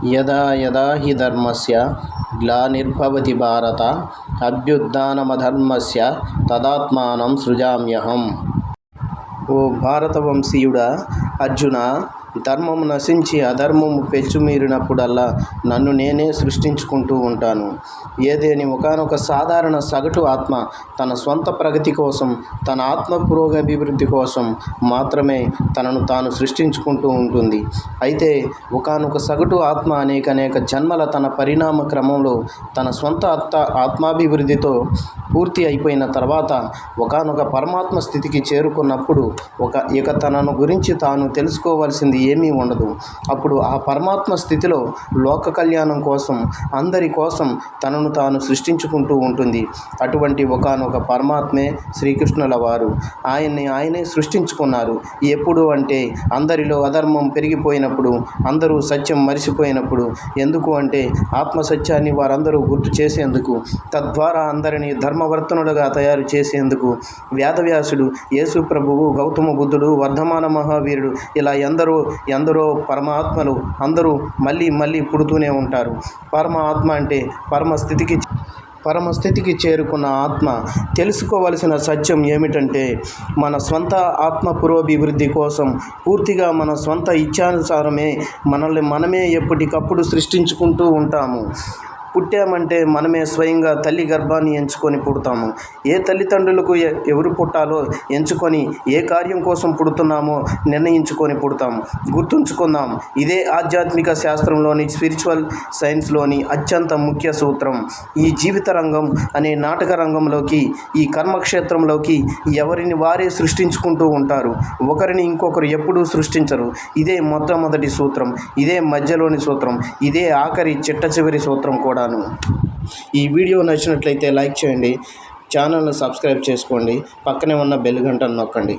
యదా యదా హి ధర్మస్య గ్లానిర్భవతి భారత అభ్యుత్థానమధర్మస్య తదాత్మానం సృజామ్యహం. ఓ భారతవంశీయుడా అర్జున, ధర్మము నశించి అధర్మము పెచ్చుమీరినప్పుడల్లా నన్ను నేనే సృష్టించుకుంటూ ఉంటాను. ఏదేని ఒకానొక సాధారణ సగటు ఆత్మ తన స్వంత ప్రగతి కోసం, తన ఆత్మ పురోగభివృద్ధి కోసం మాత్రమే తనను తాను సృష్టించుకుంటూ ఉంటుంది. అయితే ఒకానొక సగటు ఆత్మ అనేక జన్మల తన పరిణామ క్రమంలో తన స్వంత ఆత్మాభివృద్ధితో పూర్తి అయిపోయిన తర్వాత ఒకానొక పరమాత్మ స్థితికి చేరుకున్నప్పుడు ఇక తనను గురించి తాను తెలుసుకోవాల్సింది ఏమీ ఉండదు. అప్పుడు ఆ పరమాత్మ స్థితిలో లోక కళ్యాణం కోసం, అందరి కోసం తనను తాను సృష్టించుకుంటూ ఉంటుంది. అటువంటి ఒకానొక పరమాత్మే శ్రీకృష్ణుల వారు. ఆయనే సృష్టించుకున్నారు. ఎప్పుడు అంటే అందరిలో అధర్మం పెరిగిపోయినప్పుడు, అందరూ సత్యం మరిచిపోయినప్పుడు. ఎందుకు అంటే ఆత్మసత్యాన్ని వారందరూ గుర్తు చేసేందుకు, తద్వారా అందరినీ ధర్మవర్తనులుగా తయారు చేసేందుకు. వేదవ్యాసుడు, యేసు ప్రభువు, గౌతమ బుద్ధుడు, వర్ధమాన మహావీరుడు, ఇలా ఎందరో పరమాత్మలు అందరూ మళ్ళీ పుడుతూనే ఉంటారు. పరమాత్మ అంటే పరమస్థితికి చేరుకున్న ఆత్మ. తెలుసుకోవలసిన సత్యం ఏమిటంటే మన స్వంత ఆత్మ పురోభివృద్ధి కోసం పూర్తిగా మన స్వంత ఇచ్ఛానుసారమే మనల్ని మనమే ఎప్పటికప్పుడు సృష్టించుకుంటూ ఉంటాము. పుట్టామంటే మనమే స్వయంగా తల్లి గర్భాన్ని ఎంచుకొని పుడతాము. ఏ తల్లిదండ్రులకు ఎవరు పుట్టాలో ఎంచుకొని, ఏ కార్యం కోసం పుడుతున్నామో నిర్ణయించుకొని పుడతాము. గుర్తుంచుకుందాం, ఇదే ఆధ్యాత్మిక శాస్త్రంలోని, స్పిరిచువల్ సైన్స్లోని అత్యంత ముఖ్య సూత్రం. ఈ జీవిత రంగం అనే నాటక రంగంలోకి, ఈ కర్మక్షేత్రంలోకి ఎవరిని వారే సృష్టించుకుంటూ ఉంటారు. ఒకరిని ఇంకొకరు ఎప్పుడూ సృష్టించరు. ఇదే మొట్టమొదటి సూత్రం, ఇదే మధ్యలోని సూత్రం, ఇదే ఆఖరి చిట్ట చివరి సూత్రం కూడా. ఈ వీడియో నచ్చినట్లయితే లైక్ చేయండి, ఛానల్ను సబ్స్క్రైబ్ చేసుకోండి, పక్కనే ఉన్న బెల్ గంటను నొక్కండి.